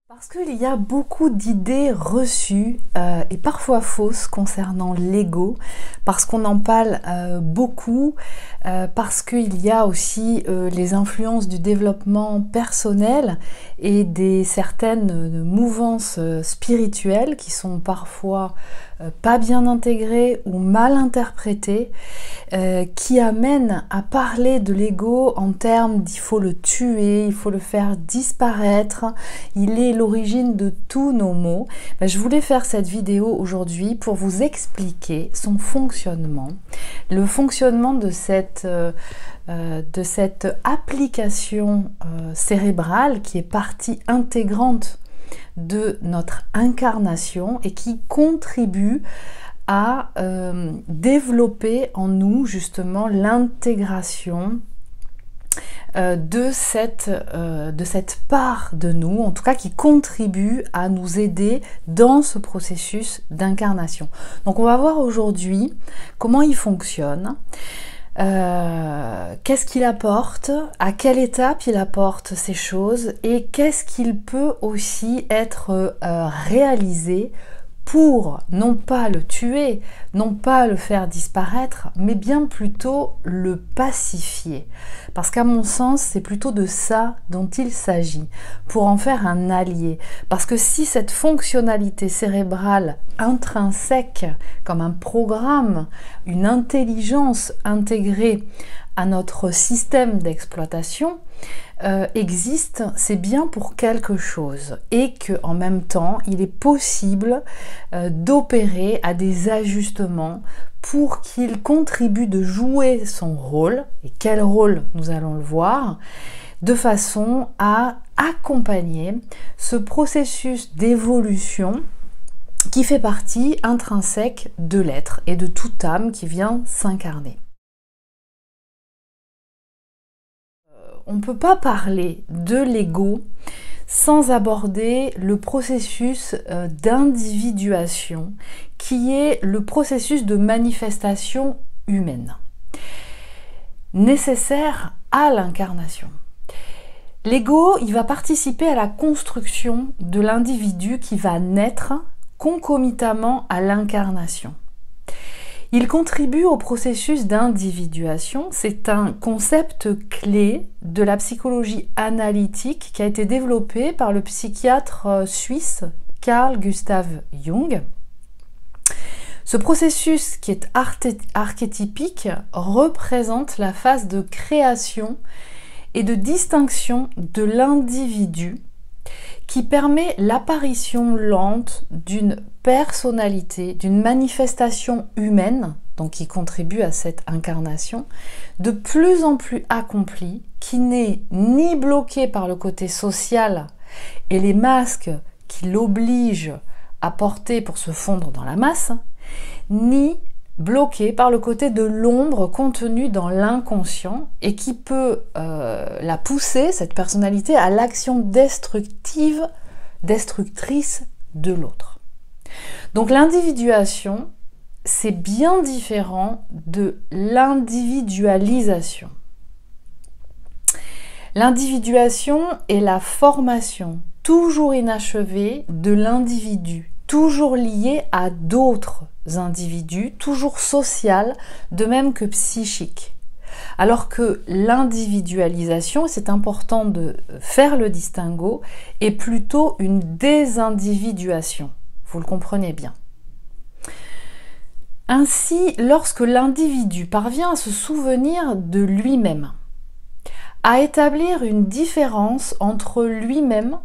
Parce qu'il y a beaucoup d'idées reçues et parfois fausses concernant l'ego, parce qu'on en parle beaucoup, parce qu'il y a aussi les influences du développement personnel et des certaines mouvances spirituelles qui sont parfois pas bien intégrées ou mal interprétées, qui amènent à parler de l'ego en termes d'il faut le tuer, il faut le faire disparaître, il est l'origine de tous nos maux. Je voulais faire cette vidéo aujourd'hui pour vous expliquer son fonctionnement, le fonctionnement de cette application cérébrale qui est partie intégrante de notre incarnation et qui contribue à développer en nous justement l'intégration de cette part de nous, en tout cas qui contribue à nous aider dans ce processus d'incarnation. Donc on va voir aujourd'hui comment il fonctionne, qu'est-ce qu'il apporte, à quelle étape il apporte ces choses et qu'est-ce qu'il peut aussi être réalisé pour non pas le tuer, non pas le faire disparaître, mais bien plutôt le pacifier. Parce qu'à mon sens, c'est plutôt de ça dont il s'agit, pour en faire un allié. Parce que si cette fonctionnalité cérébrale intrinsèque, comme un programme, une intelligence intégrée à notre système d'exploitation, existe, c'est bien pour quelque chose et que en même temps il est possible d'opérer à des ajustements pour qu'il contribue de jouer son rôle, et quel rôle nous allons le voir, de façon à accompagner ce processus d'évolution qui fait partie intrinsèque de l'être et de toute âme qui vient s'incarner. On ne peut pas parler de l'ego sans aborder le processus d'individuation qui est le processus de manifestation humaine nécessaire à l'incarnation. L'ego, il va participer à la construction de l'individu qui va naître concomitamment à l'incarnation. Il contribue au processus d'individuation. C'est un concept clé de la psychologie analytique qui a été développé par le psychiatre suisse Carl Gustav Jung. Ce processus qui est archétypique représente la phase de création et de distinction de l'individu qui permet l'apparition lente d'une personnalité, d'une manifestation humaine, donc qui contribue à cette incarnation, de plus en plus accomplie, qui n'est ni bloquée par le côté social et les masques qui l'obligent à porter pour se fondre dans la masse, ni bloquée par le côté de l'ombre contenue dans l'inconscient et qui peut la pousser, cette personnalité, à l'action destructrice de l'autre. Donc l'individuation, c'est bien différent de l'individualisation. L'individuation est la formation toujours inachevée de l'individu, toujours lié à d'autres individus, toujours social, de même que psychique. Alors que l'individualisation, c'est important de faire le distinguo, est plutôt une désindividuation. Vous le comprenez bien. Ainsi, lorsque l'individu parvient à se souvenir de lui-même, à établir une différence entre lui-même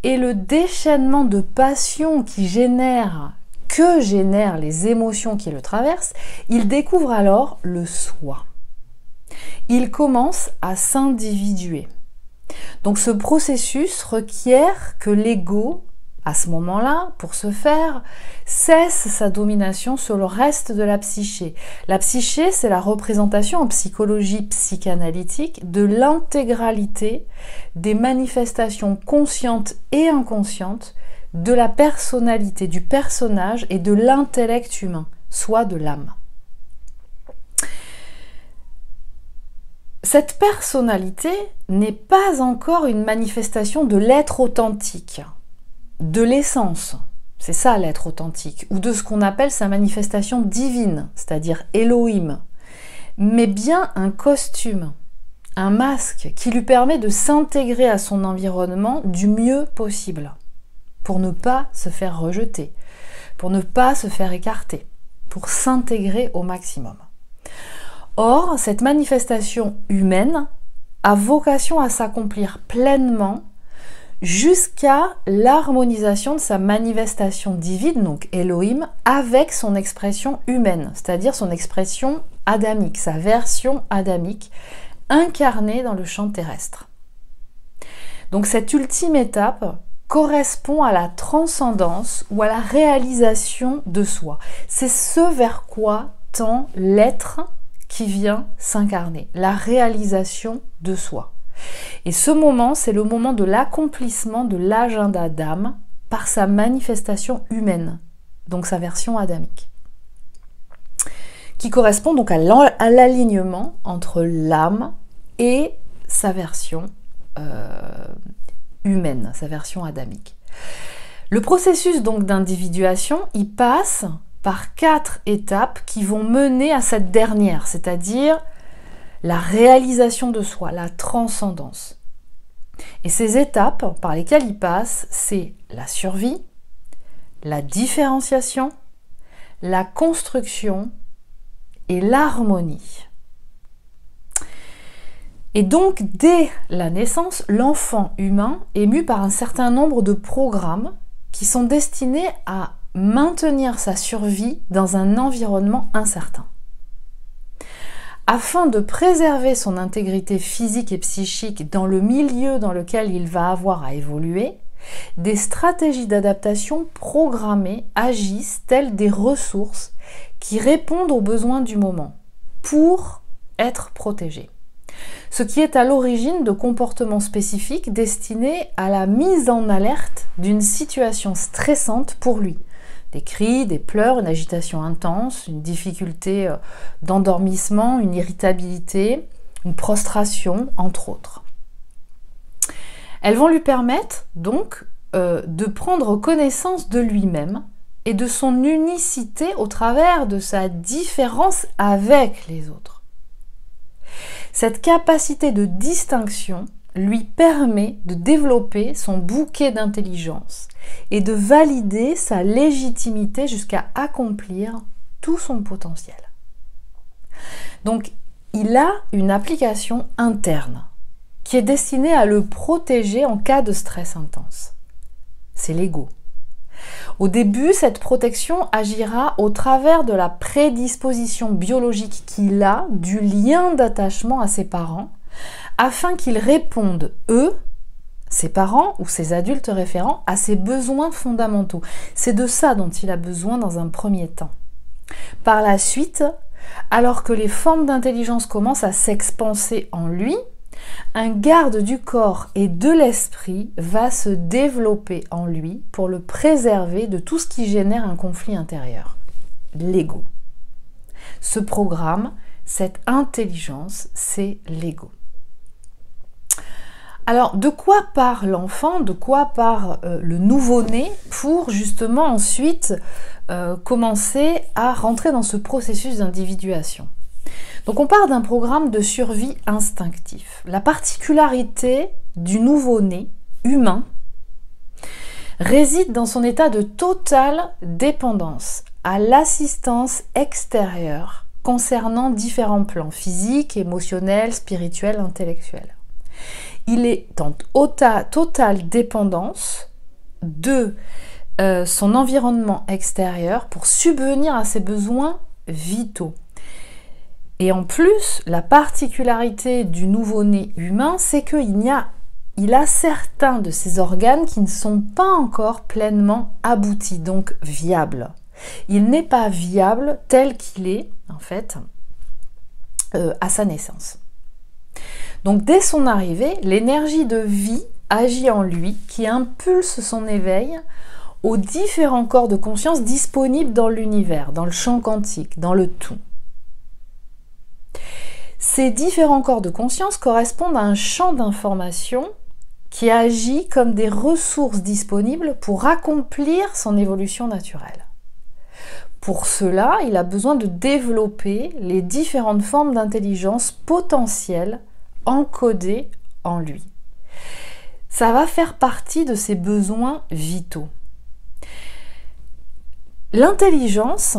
et le déchaînement de passion que génèrent les émotions qui le traversent, il découvre alors le soi. Il commence à s'individuer. Donc ce processus requiert que l'ego, à ce moment-là, pour ce faire, cesse sa domination sur le reste de la psyché. La psyché, c'est la représentation en psychologie psychanalytique de l'intégralité des manifestations conscientes et inconscientes de la personnalité, du personnage et de l'intellect humain, soit de l'âme. Cette personnalité n'est pas encore une manifestation de l'être authentique. de l'essence, c'est ça l'être authentique, ou de ce qu'on appelle sa manifestation divine, c'est-à-dire Elohim, mais bien un costume, un masque qui lui permet de s'intégrer à son environnement du mieux possible, pour ne pas se faire rejeter, pour ne pas se faire écarter, pour s'intégrer au maximum. Or, cette manifestation humaine a vocation à s'accomplir pleinement jusqu'à l'harmonisation de sa manifestation divine, donc Elohim, avec son expression humaine, c'est-à-dire son expression adamique, sa version adamique, incarnée dans le champ terrestre. Donc cette ultime étape correspond à la transcendance ou à la réalisation de soi. C'est ce vers quoi tend l'être qui vient s'incarner, la réalisation de soi. Et ce moment, c'est le moment de l'accomplissement de l'agenda d'âme par sa manifestation humaine, donc sa version adamique, qui correspond donc à l'alignement entre l'âme et sa version humaine, sa version adamique. Le processus donc d'individuation, il passe par 4 étapes qui vont mener à cette dernière, c'est-à-dire la réalisation de soi, la transcendance. Et ces étapes par lesquelles il passe, c'est la survie, la différenciation, la construction et l'harmonie. Et donc, dès la naissance, l'enfant humain est mu par un certain nombre de programmes qui sont destinés à maintenir sa survie dans un environnement incertain. Afin de préserver son intégrité physique et psychique dans le milieu dans lequel il va avoir à évoluer, des stratégies d'adaptation programmées agissent telles des ressources qui répondent aux besoins du moment pour être protégé. Ce qui est à l'origine de comportements spécifiques destinés à la mise en alerte d'une situation stressante pour lui. Des cris, des pleurs, une agitation intense, une difficulté d'endormissement, une irritabilité, une prostration, entre autres. Elles vont lui permettre donc de prendre connaissance de lui-même et de son unicité au travers de sa différence avec les autres. Cette capacité de distinction lui permet de développer son bouquet d'intelligence et de valider sa légitimité jusqu'à accomplir tout son potentiel. Donc, il a une application interne qui est destinée à le protéger en cas de stress intense. C'est l'ego. Au début, cette protection agira au travers de la prédisposition biologique qu'il a du lien d'attachement à ses parents, afin qu'ils répondent, eux, ses parents ou ses adultes référents, à ses besoins fondamentaux. C'est de ça dont il a besoin dans un premier temps. Par la suite, alors que les formes d'intelligence commencent à s'expanser en lui, un garde du corps et de l'esprit va se développer en lui pour le préserver de tout ce qui génère un conflit intérieur, l'ego. Ce programme, cette intelligence, c'est l'ego. Alors, de quoi part l'enfant, de quoi part le nouveau-né pour justement ensuite commencer à rentrer dans ce processus d'individuation? Donc on part d'un programme de survie instinctif. La particularité du nouveau-né humain réside dans son état de totale dépendance à l'assistance extérieure concernant différents plans physiques, émotionnels, spirituels, intellectuels. Il est en totale dépendance de son environnement extérieur pour subvenir à ses besoins vitaux. Et en plus, la particularité du nouveau-né humain, c'est qu'il a certains de ses organes qui ne sont pas encore pleinement aboutis, donc viables. Il n'est pas viable tel qu'il est, en fait, à sa naissance. Donc dès son arrivée, l'énergie de vie agit en lui, qui impulse son éveil aux différents corps de conscience disponibles dans l'univers, dans le champ quantique, dans le tout. Ces différents corps de conscience correspondent à un champ d'information qui agit comme des ressources disponibles pour accomplir son évolution naturelle. Pour cela, il a besoin de développer les différentes formes d'intelligence potentielles encodées en lui. Ça va faire partie de ses besoins vitaux. L'intelligence,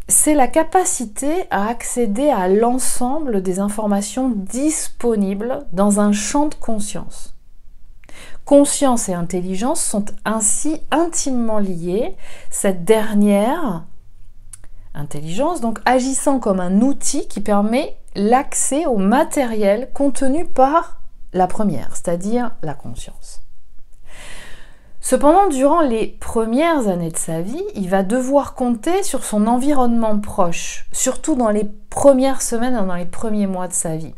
c'est la capacité à accéder à l'ensemble des informations disponibles dans un champ de conscience. Conscience et intelligence sont ainsi intimement liées, cette dernière intelligence donc agissant comme un outil qui permet l'accès au matériel contenu par la première, c'est-à-dire la conscience. Cependant, durant les premières années de sa vie, il va devoir compter sur son environnement proche, surtout dans les premières semaines et dans les premiers mois de sa vie.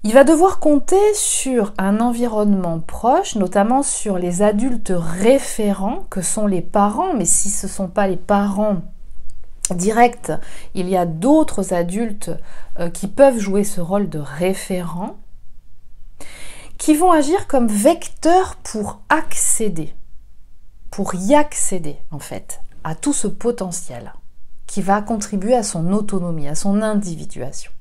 Il va devoir compter sur un environnement proche, notamment sur les adultes référents que sont les parents, mais si ce ne sont pas les parents directs, il y a d'autres adultes qui peuvent jouer ce rôle de référent, qui vont agir comme vecteurs pour y accéder en fait, à tout ce potentiel qui va contribuer à son autonomie, à son individuation.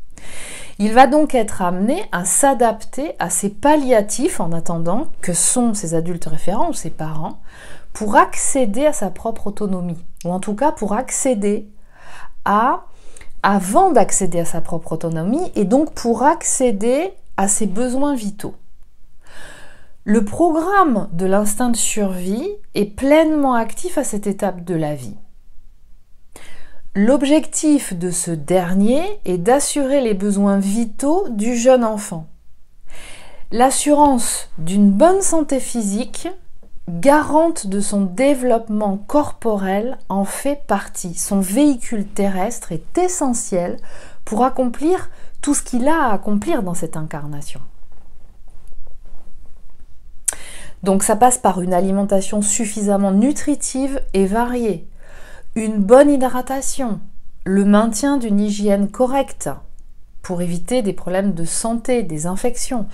Il va donc être amené à s'adapter à ces palliatifs en attendant que sont ses adultes référents ou ses parents pour accéder à sa propre autonomie, ou en tout cas pour accéder avant d'accéder à sa propre autonomie et donc pour accéder à ses besoins vitaux. Le programme de l'instinct de survie est pleinement actif à cette étape de la vie. L'objectif de ce dernier est d'assurer les besoins vitaux du jeune enfant. L'assurance d'une bonne santé physique, garante de son développement corporel, en fait partie. Son véhicule terrestre est essentiel pour accomplir tout ce qu'il a à accomplir dans cette incarnation. Donc ça passe par une alimentation suffisamment nutritive et variée, une bonne hydratation, le maintien d'une hygiène correcte pour éviter des problèmes de santé, des infections,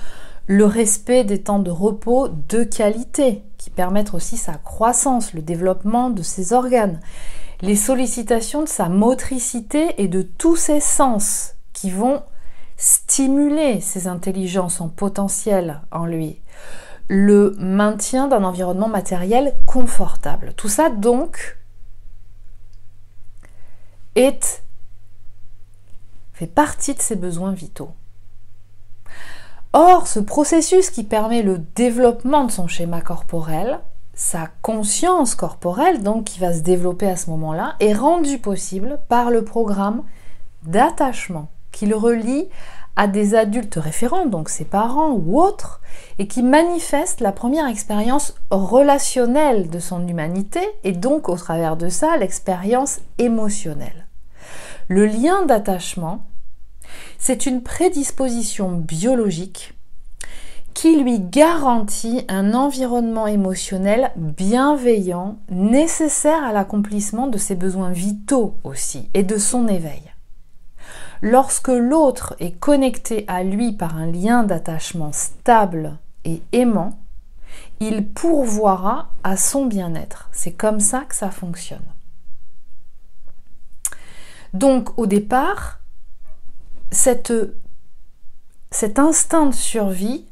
le respect des temps de repos de qualité qui permettent aussi sa croissance, le développement de ses organes, les sollicitations de sa motricité et de tous ses sens qui vont stimuler ses intelligences en potentiel en lui, le maintien d'un environnement matériel confortable. Tout ça donc fait partie de ses besoins vitaux. Or, ce processus qui permet le développement de son schéma corporel, sa conscience corporelle, donc qui va se développer à ce moment-là, est rendu possible par le programme d'attachement qui le relie à des adultes référents, donc ses parents ou autres, et qui manifeste la première expérience relationnelle de son humanité et donc au travers de ça l'expérience émotionnelle. Le lien d'attachement, c'est une prédisposition biologique qui lui garantit un environnement émotionnel bienveillant, nécessaire à l'accomplissement de ses besoins vitaux aussi et de son éveil. Lorsque l'autre est connecté à lui par un lien d'attachement stable et aimant, il pourvoira à son bien-être. C'est comme ça que ça fonctionne. Donc au départ, cet instinct de survie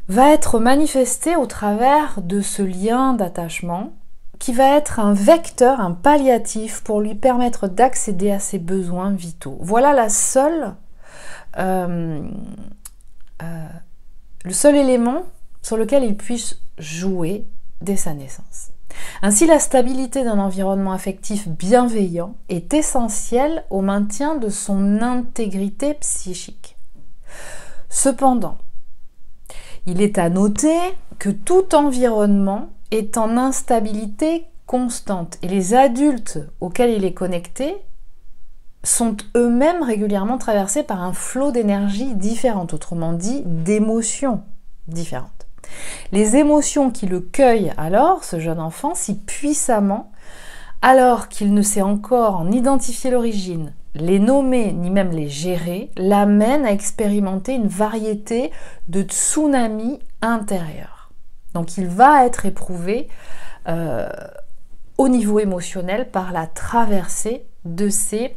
va être manifesté au travers de ce lien d'attachement qui va être un vecteur, un palliatif pour lui permettre d'accéder à ses besoins vitaux. Voilà le seul élément sur lequel il puisse jouer dès sa naissance. Ainsi, la stabilité d'un environnement affectif bienveillant est essentielle au maintien de son intégrité psychique. Cependant, il est à noter que tout environnement est en instabilité constante et les adultes auxquels il est connecté sont eux-mêmes régulièrement traversés par un flot d'énergie différente, autrement dit d'émotions différentes. Les émotions qui le cueillent alors, ce jeune enfant, si puissamment, alors qu'il ne sait encore en identifier l'origine, les nommer ni même les gérer l'amène à expérimenter une variété de tsunamis intérieurs. Donc il va être éprouvé au niveau émotionnel par la traversée de ces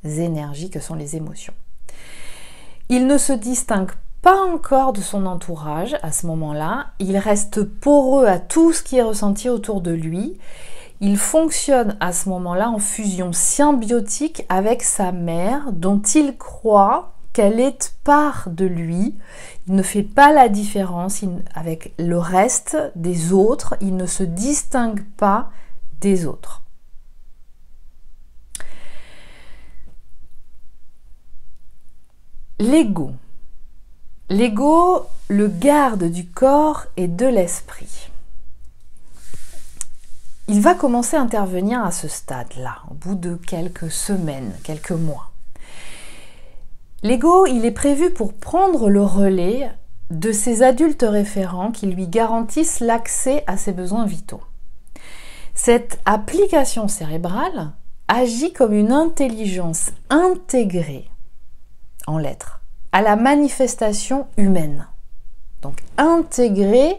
énergies que sont les émotions. Il ne se distingue pas encore de son entourage à ce moment-là, il reste poreux à tout ce qui est ressenti autour de lui. Il fonctionne à ce moment-là en fusion symbiotique avec sa mère, dont il croit qu'elle est part de lui. Il ne fait pas la différence avec le reste des autres, il ne se distingue pas des autres. L'ego. L'ego, le garde du corps et de l'esprit. Il va commencer à intervenir à ce stade-là, au bout de quelques semaines, quelques mois. L'ego, il est prévu pour prendre le relais de ces adultes référents qui lui garantissent l'accès à ses besoins vitaux. Cette application cérébrale agit comme une intelligence intégrée en l'être à la manifestation humaine. Donc intégrée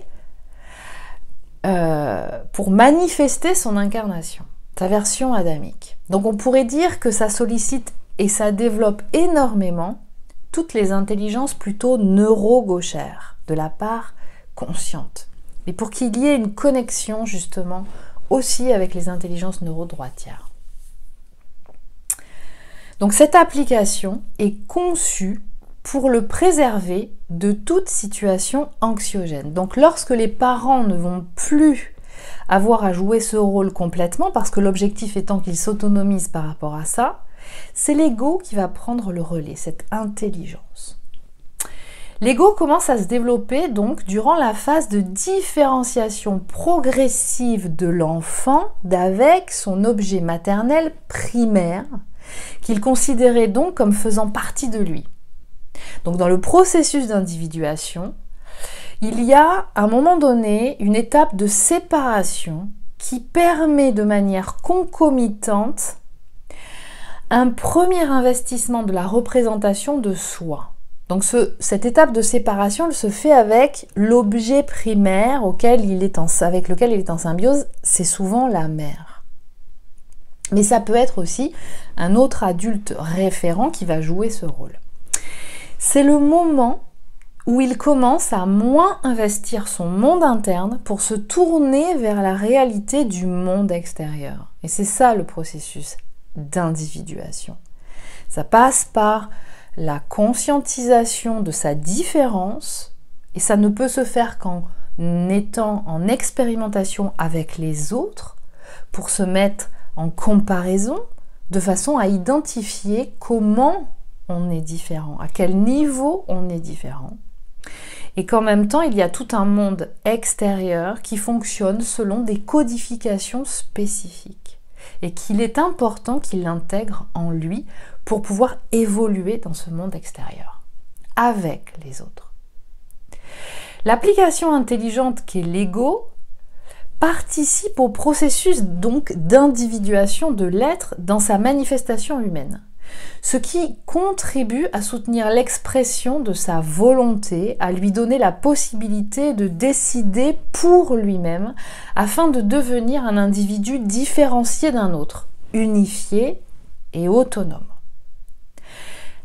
pour manifester son incarnation, sa version adamique. Donc on pourrait dire que ça sollicite et ça développe énormément toutes les intelligences plutôt neuro-gauchères, de la part consciente. Mais pour qu'il y ait une connexion justement aussi avec les intelligences neuro-droitières. Donc cette application est conçue pour le préserver de toute situation anxiogène. Donc lorsque les parents ne vont plus avoir à jouer ce rôle complètement, parce que l'objectif étant qu'ils s'autonomisent par rapport à ça, c'est l'ego qui va prendre le relais, cette intelligence. L'ego commence à se développer donc durant la phase de différenciation progressive de l'enfant d'avec son objet maternel primaire, qu'il considérait donc comme faisant partie de lui. Donc dans le processus d'individuation, il y a à un moment donné une étape de séparation qui permet de manière concomitante un premier investissement de la représentation de soi. Donc cette étape de séparation, elle se fait avec l'objet primaire avec lequel il est en symbiose, c'est souvent la mère. Mais ça peut être aussi un autre adulte référent qui va jouer ce rôle. C'est le moment où il commence à moins investir son monde interne pour se tourner vers la réalité du monde extérieur. Et c'est ça le processus d'individuation. Ça passe par la conscientisation de sa différence, et ça ne peut se faire qu'en étant en expérimentation avec les autres pour se mettre en comparaison de façon à identifier comment on est différent, à quel niveau on est différent. Et qu'en même temps, il y a tout un monde extérieur qui fonctionne selon des codifications spécifiques et qu'il est important qu'il l'intègre en lui pour pouvoir évoluer dans ce monde extérieur, avec les autres. L'application intelligente qu'est l'ego participe au processus donc d'individuation de l'être dans sa manifestation humaine, ce qui contribue à soutenir l'expression de sa volonté, à lui donner la possibilité de décider pour lui-même afin de devenir un individu différencié d'un autre, unifié et autonome.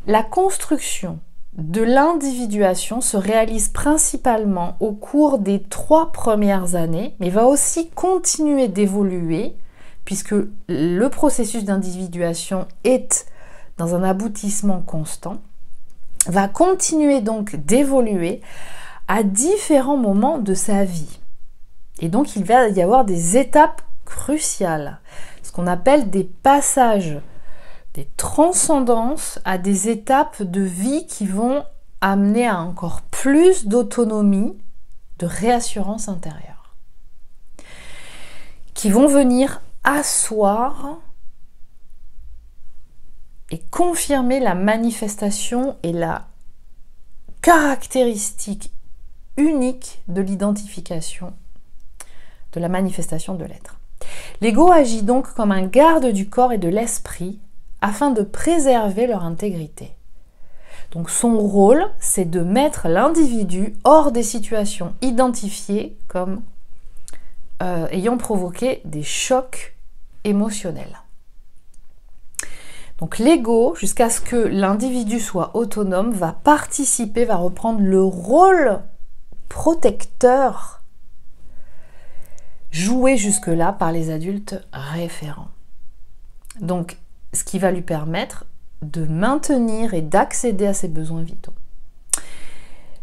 La construction de l'individuation se réalise principalement au cours des 3 premières années, mais va aussi continuer d'évoluer puisque le processus d'individuation est dans un aboutissement constant, va continuer donc d'évoluer à différents moments de sa vie. Et donc il va y avoir des étapes cruciales, ce qu'on appelle des passages, des transcendances à des étapes de vie qui vont amener à encore plus d'autonomie, de réassurance intérieure, qui vont venir asseoir et confirmer la manifestation et la caractéristique unique de l'identification, de la manifestation de l'être. L'ego agit donc comme un garde du corps et de l'esprit afin de préserver leur intégrité. Donc son rôle, c'est de mettre l'individu hors des situations identifiées comme ayant provoqué des chocs émotionnels. Donc l'ego, jusqu'à ce que l'individu soit autonome, va participer, va reprendre le rôle protecteur joué jusque-là par les adultes référents. Donc, ce qui va lui permettre de maintenir et d'accéder à ses besoins vitaux.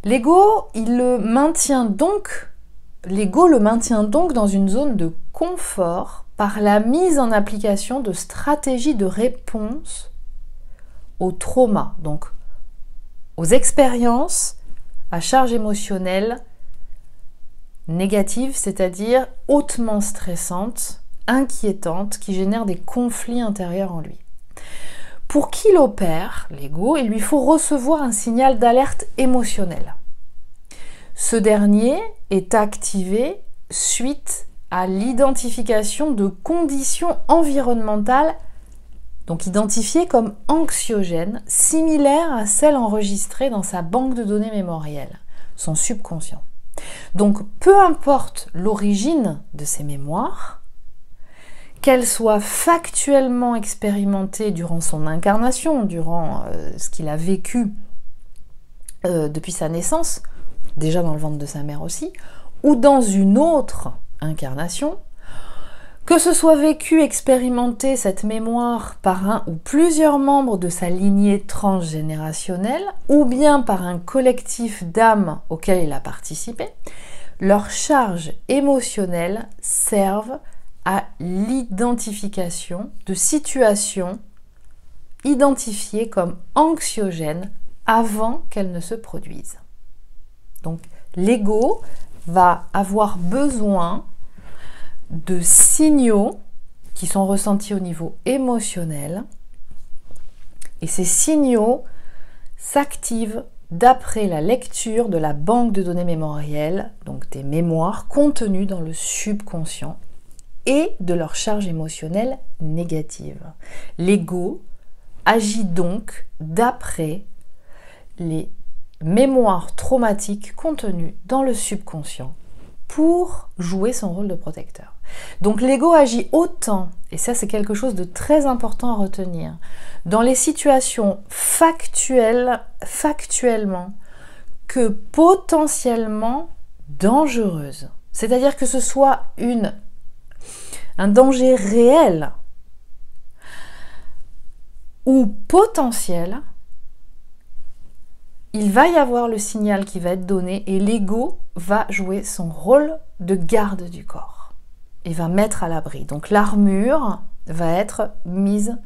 L'ego le maintient donc dans une zone de confort par la mise en application de stratégies de réponse au trauma, donc aux expériences à charge émotionnelle négative, c'est-à-dire hautement stressantes, inquiétantes, qui génèrent des conflits intérieurs en lui. Pour qu'il opère, l'ego, il lui faut recevoir un signal d'alerte émotionnelle. Ce dernier est activé suite à l'identification de conditions environnementales, donc identifiées comme anxiogènes, similaires à celles enregistrées dans sa banque de données mémorielle, son subconscient. Donc, peu importe l'origine de ces mémoires, qu'elles soient factuellement expérimentées durant son incarnation, durant ce qu'il a vécu depuis sa naissance, déjà dans le ventre de sa mère aussi, ou dans une autre incarnation, que ce soit vécu, expérimenté cette mémoire par un ou plusieurs membres de sa lignée transgénérationnelle, ou bien par un collectif d'âmes auquel il a participé, leurs charges émotionnelles servent à l'identification de situations identifiées comme anxiogènes avant qu'elles ne se produisent. Donc l'ego va avoir besoin de signaux qui sont ressentis au niveau émotionnel, et ces signaux s'activent d'après la lecture de la banque de données mémorielles, donc des mémoires contenues dans le subconscient et de leur charge émotionnelle négative. L'ego agit donc d'après les mémoires traumatiques contenues dans le subconscient pour jouer son rôle de protecteur. Donc l'ego agit autant, et ça c'est quelque chose de très important à retenir, dans les situations factuellement que potentiellement dangereuses. C'est-à-dire que ce soit un danger réel ou potentiel, il va y avoir le signal qui va être donné et l'ego va jouer son rôle de garde du corps et va mettre à l'abri. Donc l'armure va être mise,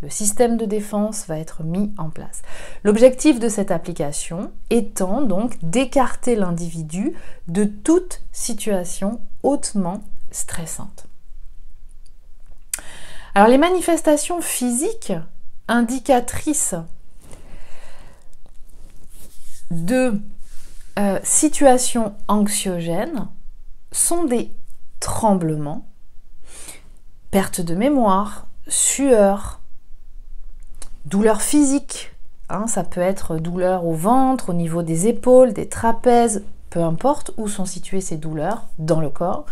le système de défense va être mis en place. L'objectif de cette application étant donc d'écarter l'individu de toute situation hautement stressante. Alors les manifestations physiques indicatrices de situations anxiogènes sont des tremblements, perte de mémoire, sueur, douleur physique. Ça peut être douleur au ventre, au niveau des épaules, des trapèzes, peu importe où sont situées ces douleurs dans le corps.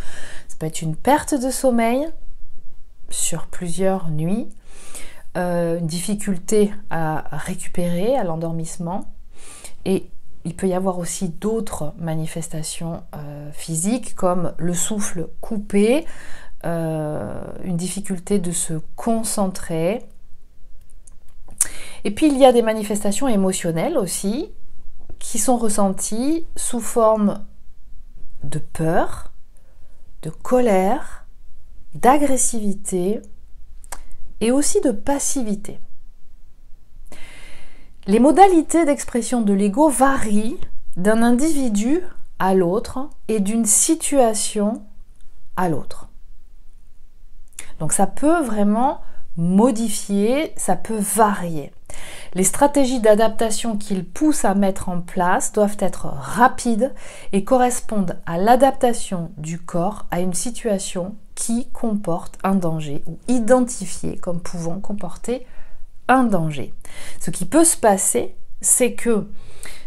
Ça peut être une perte de sommeil sur plusieurs nuits, une difficulté à récupérer, à l'endormissement. Et il peut y avoir aussi d'autres manifestations physiques comme le souffle coupé, une difficulté de se concentrer. Et puis il y a des manifestations émotionnelles aussi qui sont ressenties sous forme de peur, de colère, d'agressivité et aussi de passivité. Les modalités d'expression de l'ego varient d'un individu à l'autre et d'une situation à l'autre. Donc ça peut vraiment modifier, ça peut varier. Les stratégies d'adaptation qu'il pousse à mettre en place doivent être rapides et correspondent à l'adaptation du corps à une situation qui comporte un danger ou identifiée comme pouvant comporter un danger. Ce qui peut se passer, c'est que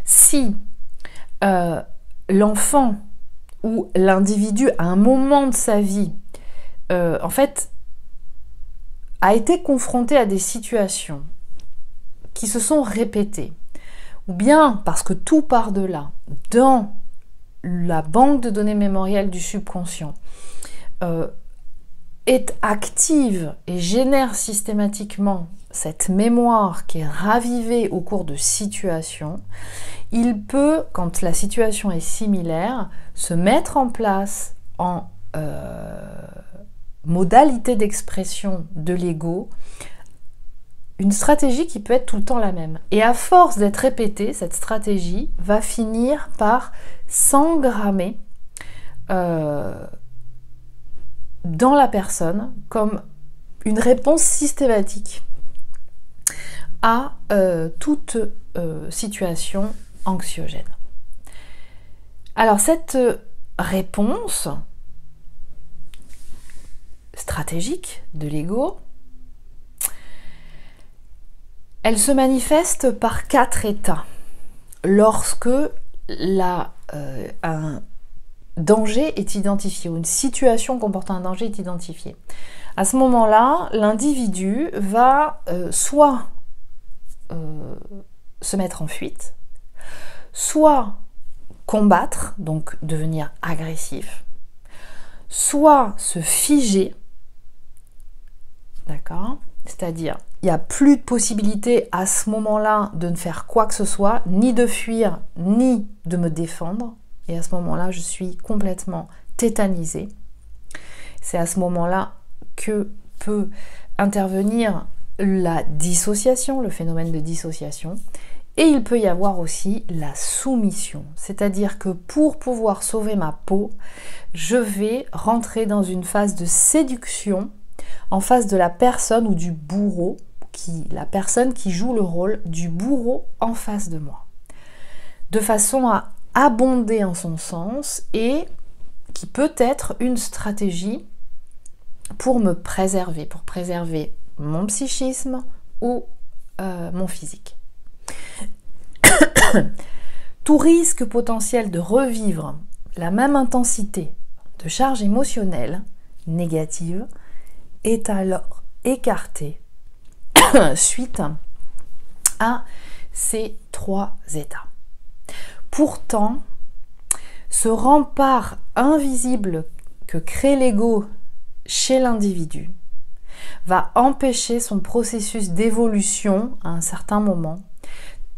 si l'enfant ou l'individu à un moment de sa vie, en fait, a été confronté à des situations qui se sont répétées, ou bien parce que tout part de là, dans la banque de données mémorielles du subconscient, est active et génère systématiquement cette mémoire qui est ravivée au cours de situations, il peut, quand la situation est similaire, se mettre en place en modalité d'expression de l'ego, une stratégie qui peut être tout le temps la même. Et à force d'être répétée, cette stratégie va finir par s'engrammer dans la personne comme une réponse systématique à toute situation anxiogène. Alors cette réponse stratégique de l'ego, elle se manifeste par 4 états lorsque un danger est identifié ou une situation comportant un danger est identifiée. À ce moment-là, l'individu va soit se mettre en fuite, soit combattre, donc devenir agressif, soit se figer, d'accord ? C'est-à-dire, il n'y a plus de possibilité à ce moment-là de ne faire quoi que ce soit, ni de fuir, ni de me défendre. Et à ce moment-là, je suis complètement tétanisée. C'est à ce moment-là que peut intervenir la dissociation, le phénomène de dissociation. Et il peut y avoir aussi la soumission. C'est-à-dire que pour pouvoir sauver ma peau, je vais rentrer dans une phase de séduction en face de la personne ou du bourreau, la personne qui joue le rôle du bourreau en face de moi, de façon à abonder en son sens et qui peut être une stratégie pour me préserver, pour préserver mon psychisme ou mon physique. Tout risque potentiel de revivre la même intensité de charge émotionnelle négative est alors écarté suite à ces 3 états. Pourtant, ce rempart invisible que crée l'ego chez l'individu va empêcher son processus d'évolution à un certain moment,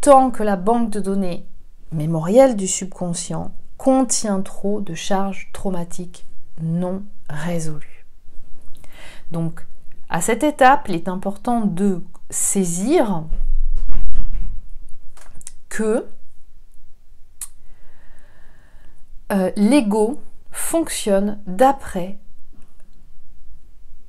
tant que la banque de données mémorielle du subconscient contient trop de charges traumatiques non résolues. Donc, à cette étape, il est important de saisir que l'ego fonctionne d'après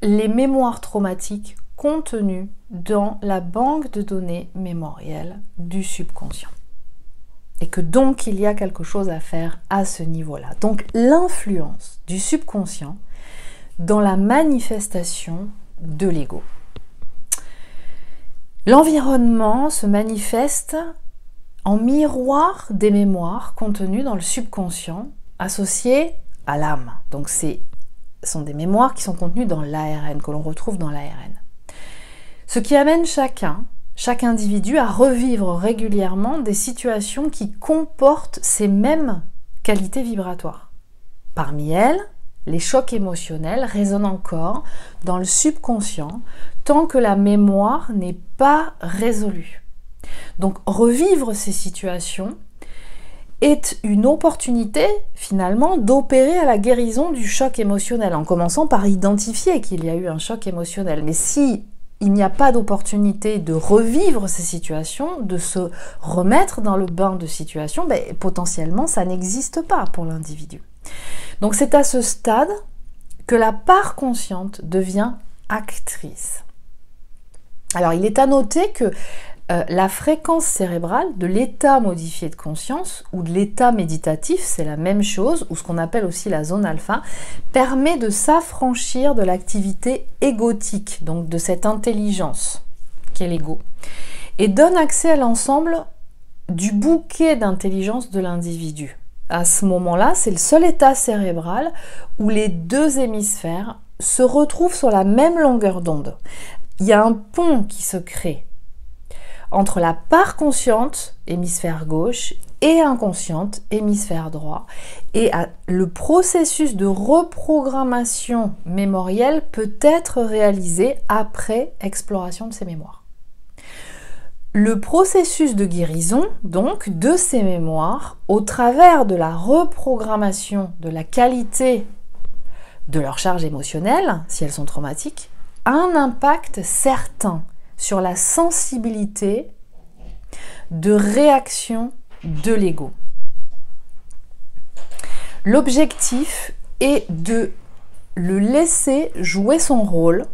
les mémoires traumatiques contenues dans la banque de données mémorielle du subconscient. Et que donc il y a quelque chose à faire à ce niveau-là. Donc l'influence du subconscient dans la manifestation de l'ego. L'environnement se manifeste en miroir des mémoires contenues dans le subconscient associées à l'âme. Donc ce sont des mémoires qui sont contenues dans l'ARN, que l'on retrouve dans l'ARN. Ce qui amène chaque individu à revivre régulièrement des situations qui comportent ces mêmes qualités vibratoires. Parmi elles, les chocs émotionnels résonnent encore dans le subconscient tant que la mémoire n'est pas résolue. Donc revivre ces situations est une opportunité finalement d'opérer à la guérison du choc émotionnel, en commençant par identifier qu'il y a eu un choc émotionnel. Mais si il n'y a pas d'opportunité de revivre ces situations, de se remettre dans le bain de situation, potentiellement ça n'existe pas pour l'individu. Donc c'est à ce stade que la part consciente devient actrice. Alors il est à noter que la fréquence cérébrale de l'état modifié de conscience ou de l'état méditatif, c'est la même chose, ou ce qu'on appelle aussi la zone alpha, permet de s'affranchir de l'activité égotique, donc de cette intelligence qu'est l'ego, et donne accès à l'ensemble du bouquet d'intelligence de l'individu. À ce moment-là, c'est le seul état cérébral où les deux hémisphères se retrouvent sur la même longueur d'onde. Il y a un pont qui se crée entre la part consciente, hémisphère gauche, et inconsciente, hémisphère droit. Et le processus de reprogrammation mémorielle peut être réalisé après exploration de ces mémoires. Le processus de guérison, donc, de ces mémoires, au travers de la reprogrammation de la qualité de leur charge émotionnelle, si elles sont traumatiques, a un impact certain sur la sensibilité de réaction de l'ego. L'objectif est de le laisser jouer son rôle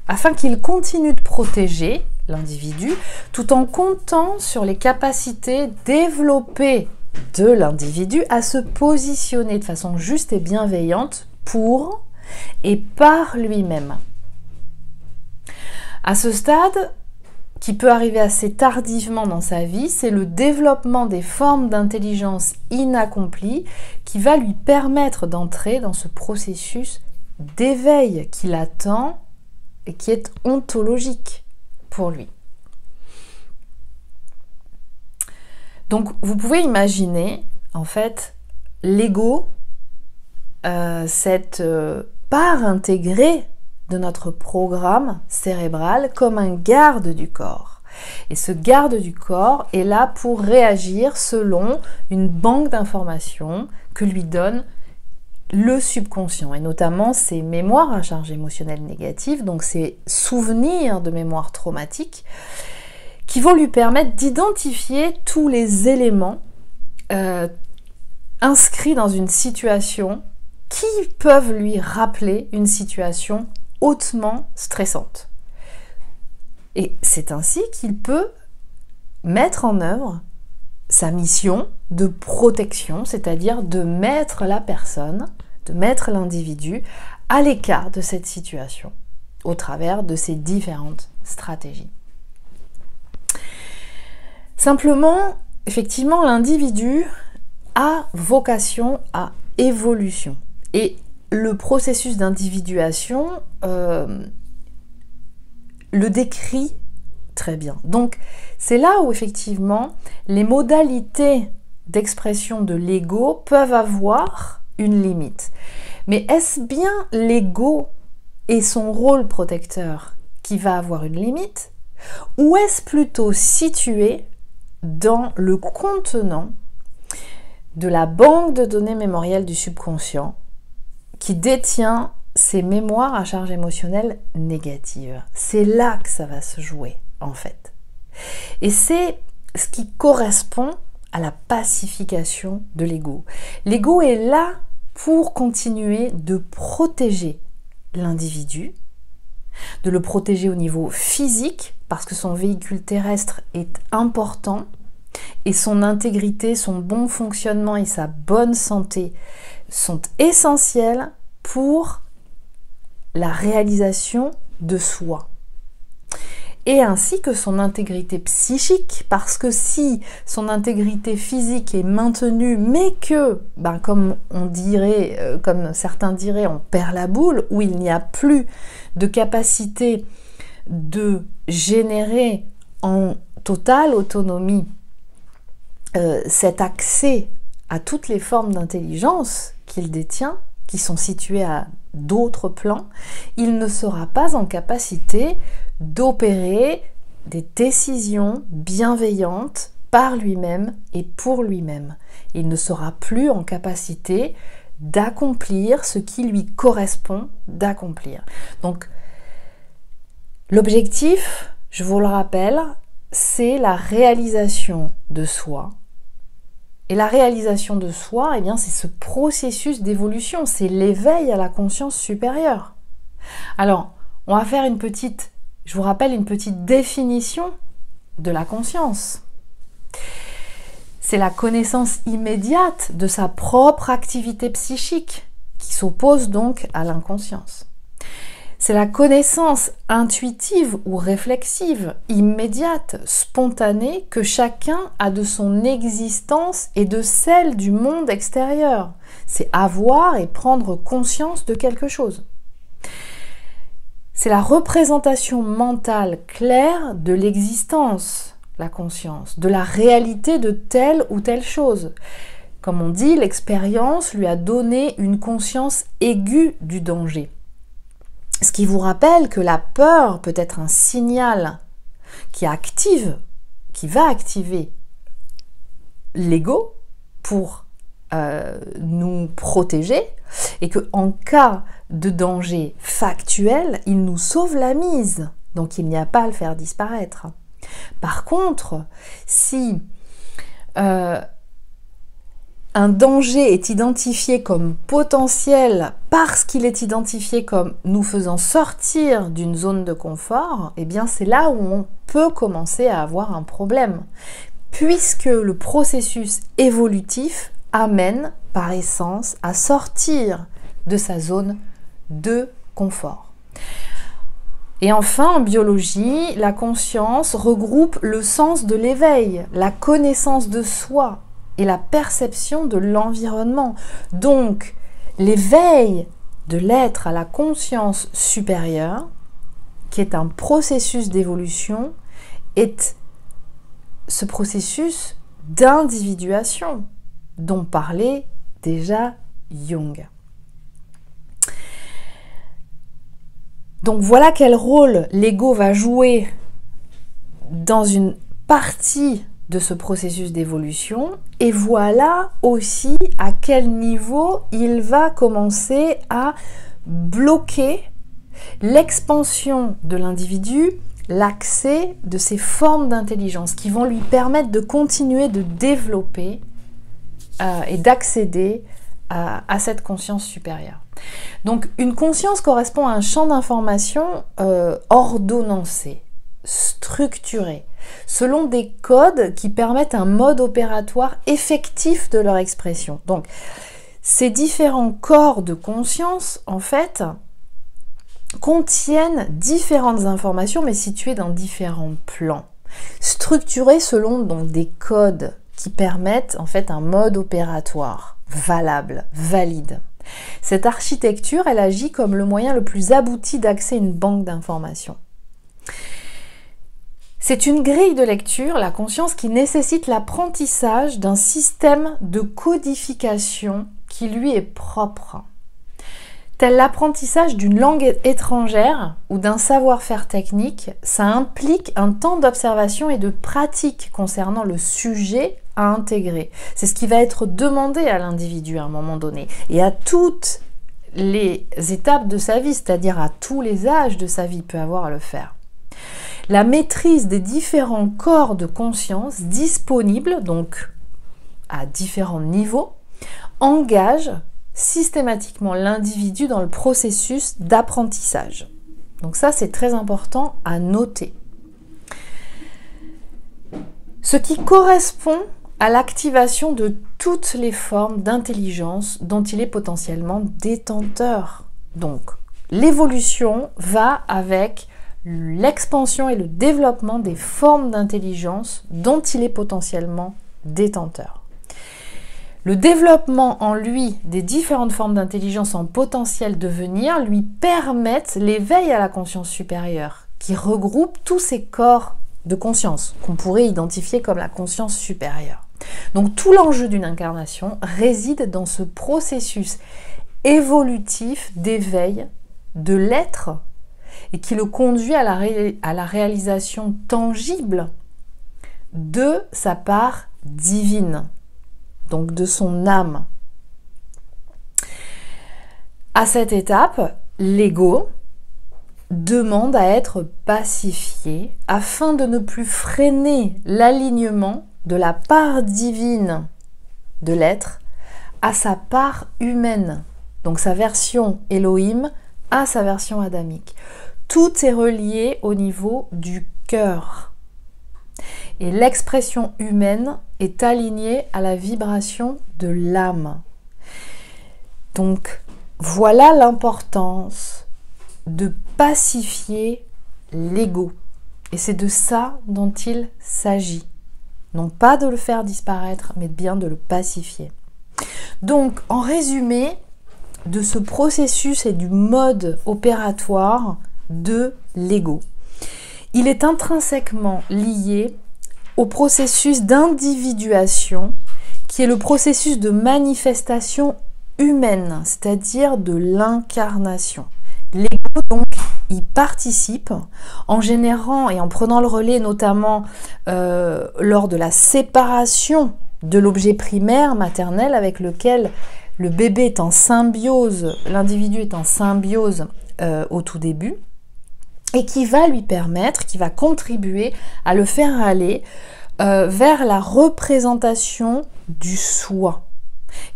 afin qu'il continue de protéger l'individu tout en comptant sur les capacités développées de l'individu à se positionner de façon juste et bienveillante pour et par lui-même. À ce stade, qui peut arriver assez tardivement dans sa vie, c'est le développement des formes d'intelligence inaccomplies qui va lui permettre d'entrer dans ce processus d'éveil qu'il attend et qui est ontologique pour lui. Donc vous pouvez imaginer en fait l'ego, cette part intégrée de notre programme cérébral comme un garde du corps. Et ce garde du corps est là pour réagir selon une banque d'informations que lui donne le subconscient, et notamment ces mémoires à charge émotionnelle négative, donc ces souvenirs de mémoire traumatique, qui vont lui permettre d'identifier tous les éléments inscrits dans une situation qui peuvent lui rappeler une situation hautement stressante. Et c'est ainsi qu'il peut mettre en œuvre sa mission de protection, c'est-à-dire de mettre la personne, de mettre l'individu à l'écart de cette situation, au travers de ces différentes stratégies. Simplement, effectivement, l'individu a vocation à évolution. Et le processus d'individuation le décrit très bien. Donc, c'est là où effectivement les modalités d'expression de l'ego peuvent avoir une limite. Mais est-ce bien l'ego et son rôle protecteur qui va avoir une limite, ou est-ce plutôt situé dans le contenant de la banque de données mémorielles du subconscient qui détient ces mémoires à charge émotionnelle négative? C'est là que ça va se jouer, en fait. Et c'est ce qui correspond à la pacification de l'ego. L'ego est là pour continuer de protéger l'individu, de le protéger au niveau physique, parce que son véhicule terrestre est important, et son intégrité, son bon fonctionnement et sa bonne santé sont essentiels pour la réalisation de soi. Et ainsi que son intégrité psychique, parce que si son intégrité physique est maintenue, mais que, comme on dirait, comme certains diraient, on perd la boule, où il n'y a plus de capacité de générer en totale autonomie cet accès à toutes les formes d'intelligence qu'il détient, qui sont situées à d'autres plans, il ne sera pas en capacité d'opérer des décisions bienveillantes par lui-même et pour lui-même. Il ne sera plus en capacité d'accomplir ce qui lui correspond d'accomplir. Donc, l'objectif, je vous le rappelle, c'est la réalisation de soi. Et la réalisation de soi, eh bien, c'est ce processus d'évolution, c'est l'éveil à la conscience supérieure. Alors, on va faire je vous rappelle une petite définition de la conscience. C'est la connaissance immédiate de sa propre activité psychique, qui s'oppose donc à l'inconscience. C'est la connaissance intuitive ou réflexive, immédiate, spontanée que chacun a de son existence et de celle du monde extérieur. C'est avoir et prendre conscience de quelque chose. C'est la représentation mentale claire de l'existence, la conscience, de la réalité de telle ou telle chose. Comme on dit, l'expérience lui a donné une conscience aiguë du danger. Ce qui vous rappelle que la peur peut être un signal qui va activer l'ego pour nous protéger, et qu'en cas de danger factuel, il nous sauve la mise. Donc il n'y a pas à le faire disparaître. Par contre, si un danger est identifié comme potentiel parce qu'il est identifié comme nous faisant sortir d'une zone de confort, eh bien c'est là où on peut commencer à avoir un problème, puisque le processus évolutif amène par essence à sortir de sa zone de confort. Et enfin, en biologie, la conscience regroupe le sens de l'éveil, la connaissance de soi et la perception de l'environnement. Donc, l'éveil de l'être à la conscience supérieure, qui est un processus d'évolution, est ce processus d'individuation dont parlait déjà Jung. Donc voilà quel rôle l'ego va jouer dans une partie de ce processus d'évolution, et voilà aussi à quel niveau il va commencer à bloquer l'expansion de l'individu, l'accès de ces formes d'intelligence qui vont lui permettre de continuer de développer et d'accéder à cette conscience supérieure. Donc une conscience correspond à un champ d'information ordonnancé, structuré, selon des codes qui permettent un mode opératoire effectif de leur expression. Donc ces différents corps de conscience, en fait, contiennent différentes informations, mais situées dans différents plans, structurés selon donc des codes qui permettent en fait un mode opératoire valable, valide. Cette architecture, elle agit comme le moyen le plus abouti d'accès à une banque d'informations. C'est une grille de lecture, la conscience, qui nécessite l'apprentissage d'un système de codification qui lui est propre. Tel l'apprentissage d'une langue étrangère ou d'un savoir-faire technique, ça implique un temps d'observation et de pratique concernant le sujet à intégrer. C'est ce qui va être demandé à l'individu à un moment donné et à toutes les étapes de sa vie, c'est-à-dire à tous les âges de sa vie, il peut avoir à le faire. La maîtrise des différents corps de conscience disponibles, donc à différents niveaux, engage systématiquement l'individu dans le processus d'apprentissage. Donc ça, c'est très important à noter. Ce qui correspond à l'activation de toutes les formes d'intelligence dont il est potentiellement détenteur. Donc, l'évolution va avec l'expansion et le développement des formes d'intelligence dont il est potentiellement détenteur. Le développement en lui des différentes formes d'intelligence en potentiel devenir lui permettent l'éveil à la conscience supérieure, qui regroupe tous ces corps de conscience qu'on pourrait identifier comme la conscience supérieure. Donc tout l'enjeu d'une incarnation réside dans ce processus évolutif d'éveil de l'être et qui le conduit à la réalisation tangible de sa part divine, donc de son âme. À cette étape, l'ego demande à être pacifié afin de ne plus freiner l'alignement de la part divine de l'être à sa part humaine, donc sa version Elohim à sa version adamique. Tout est relié au niveau du cœur. Et l'expression humaine est alignée à la vibration de l'âme. Donc, voilà l'importance de pacifier l'ego. Et c'est de ça dont il s'agit. Non pas de le faire disparaître, mais bien de le pacifier. Donc, en résumé, de ce processus et du mode opératoire de l'ego. Il est intrinsèquement lié au processus d'individuation, qui est le processus de manifestation humaine, c'est-à-dire de l'incarnation. L'ego, donc, y participe en générant et en prenant le relais, notamment lors de la séparation de l'objet primaire maternel avec lequel le bébé est en symbiose, l'individu est en symbiose au tout début, et qui va lui permettre, qui va contribuer à le faire aller vers la représentation du soi.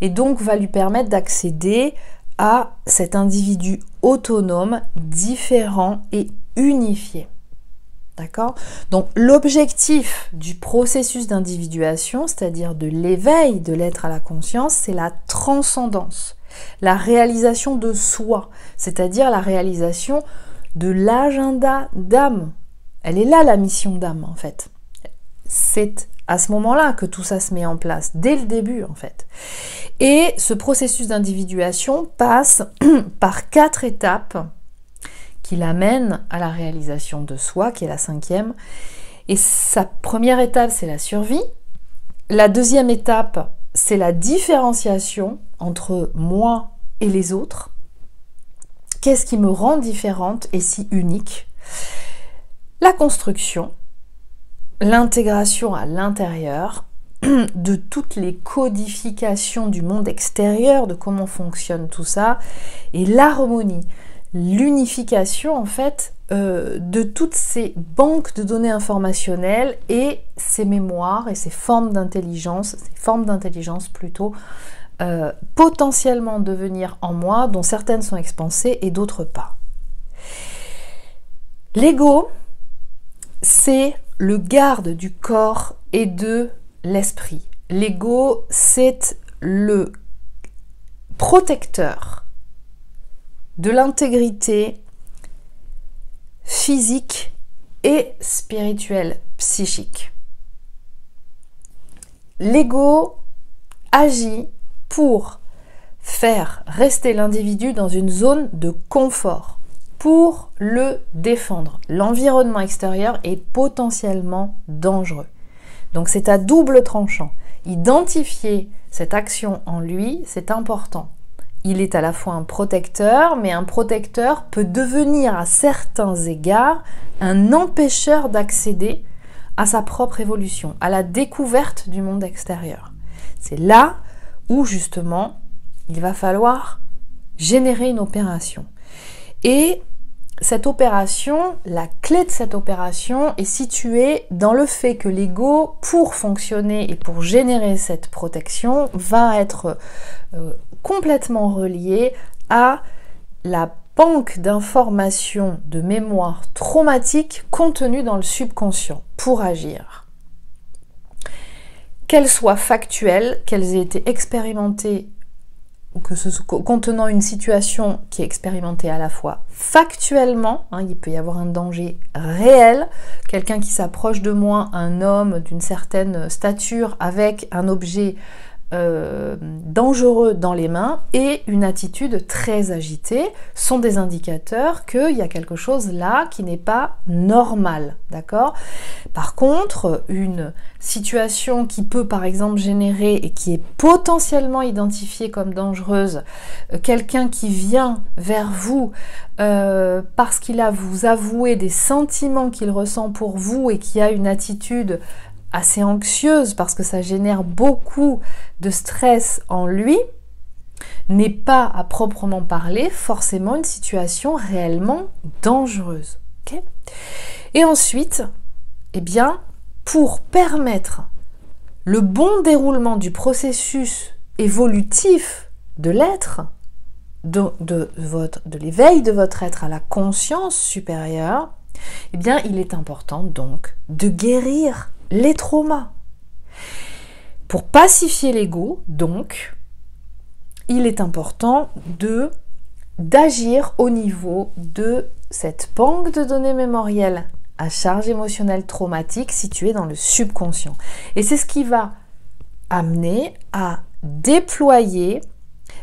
Et donc va lui permettre d'accéder à cet individu autonome, différent et unifié. D'accord ? Donc l'objectif du processus d'individuation, c'est-à-dire de l'éveil de l'être à la conscience, c'est la transcendance, la réalisation de soi, c'est-à-dire la réalisation de l'agenda d'âme. Elle est là la mission d'âme en fait. C'est à ce moment-là que tout ça se met en place, dès le début en fait. Et ce processus d'individuation passe par 4 étapes qui l'amènent à la réalisation de soi, qui est la 5e. Et sa première étape, c'est la survie. La deuxième étape, c'est la différenciation entre moi et les autres. Qu'est-ce qui me rend différente et si unique ? La construction, l'intégration à l'intérieur de toutes les codifications du monde extérieur, de comment fonctionne tout ça, et l'harmonie, l'unification en fait de toutes ces banques de données informationnelles et ces mémoires et ces formes d'intelligence plutôt, potentiellement devenir en moi, dont certaines sont expansées et d'autres pas. L'ego, c'est le garde du corps et de l'esprit. L'ego, c'est le protecteur de l'intégrité physique et spirituelle, psychique. L'ego agit pour faire rester l'individu dans une zone de confort, pour le défendre. L'environnement extérieur est potentiellement dangereux. Donc c'est à double tranchant. Identifier cette action en lui, c'est important. Il est à la fois un protecteur, mais un protecteur peut devenir à certains égards un empêcheur d'accéder à sa propre évolution, à la découverte du monde extérieur. C'est là où justement il va falloir générer une opération. Et cette opération, la clé de cette opération est située dans le fait que l'ego, pour fonctionner et pour générer cette protection, va être complètement relié à la banque d'informations de mémoire traumatique contenue dans le subconscient pour agir. Qu'elles soient factuelles, qu'elles aient été expérimentées ou que ce soit contenant une situation qui est expérimentée à la fois factuellement, il peut y avoir un danger réel, quelqu'un qui s'approche de moi, un homme d'une certaine stature avec un objet dangereux dans les mains et une attitude très agitée sont des indicateurs qu'il y a quelque chose là qui n'est pas normal, d'accord ? Par contre, une situation qui peut par exemple générer et qui est potentiellement identifiée comme dangereuse, quelqu'un qui vient vers vous parce qu'il a vous avoué des sentiments qu'il ressent pour vous et qui a une attitude assez anxieuse parce que ça génère beaucoup de stress en lui, n'est pas à proprement parler forcément une situation réellement dangereuse. Okay ? Et ensuite, eh bien, pour permettre le bon déroulement du processus évolutif de l'être, de l'éveil de votre être à la conscience supérieure, eh bien, il est important donc de guérir les traumas. Pour pacifier l'ego, donc, il est important de d'agir au niveau de cette banque de données mémorielles à charge émotionnelle traumatique située dans le subconscient. Et c'est ce qui va amener à déployer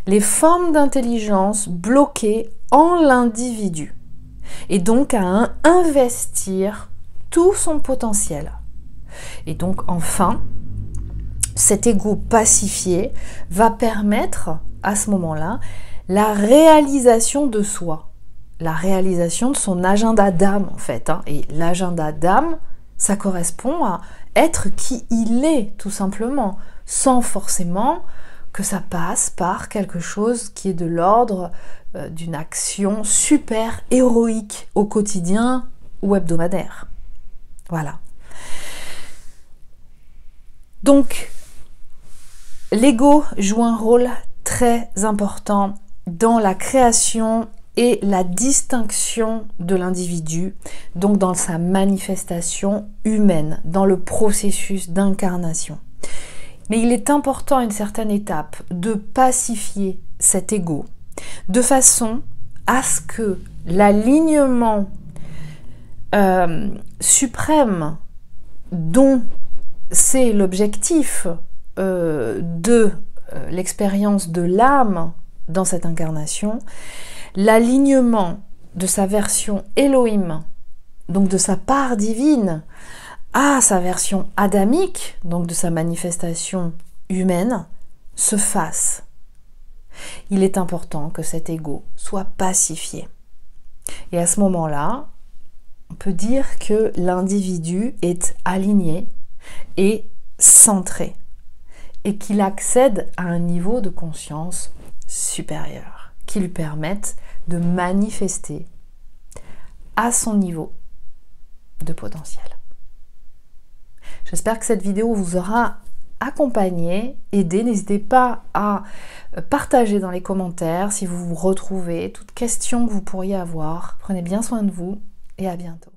les formes d'intelligence bloquées en l'individu et donc à investir tout son potentiel. Et donc enfin, cet ego pacifié va permettre à ce moment-là la réalisation de soi, la réalisation de son agenda d'âme en fait. Et l'agenda d'âme, ça correspond à être qui il est tout simplement, sans forcément que ça passe par quelque chose qui est de l'ordre d'une action super héroïque au quotidien ou hebdomadaire. Voilà. Donc, l'ego joue un rôle très important dans la création et la distinction de l'individu, donc dans sa manifestation humaine, dans le processus d'incarnation. Mais il est important à une certaine étape de pacifier cet ego de façon à ce que l'alignement suprême dont c'est l'objectif de l'expérience de l'âme dans cette incarnation, l'alignement de sa version Elohim, donc de sa part divine, à sa version adamique, donc de sa manifestation humaine, se fasse. Il est important que cet ego soit pacifié. Et à ce moment-là, on peut dire que l'individu est aligné et centré, et qu'il accède à un niveau de conscience supérieur, qui lui permette de manifester à son niveau de potentiel. J'espère que cette vidéo vous aura accompagné, aidé. N'hésitez pas à partager dans les commentaires si vous vous retrouvez, toute question que vous pourriez avoir. Prenez bien soin de vous et à bientôt.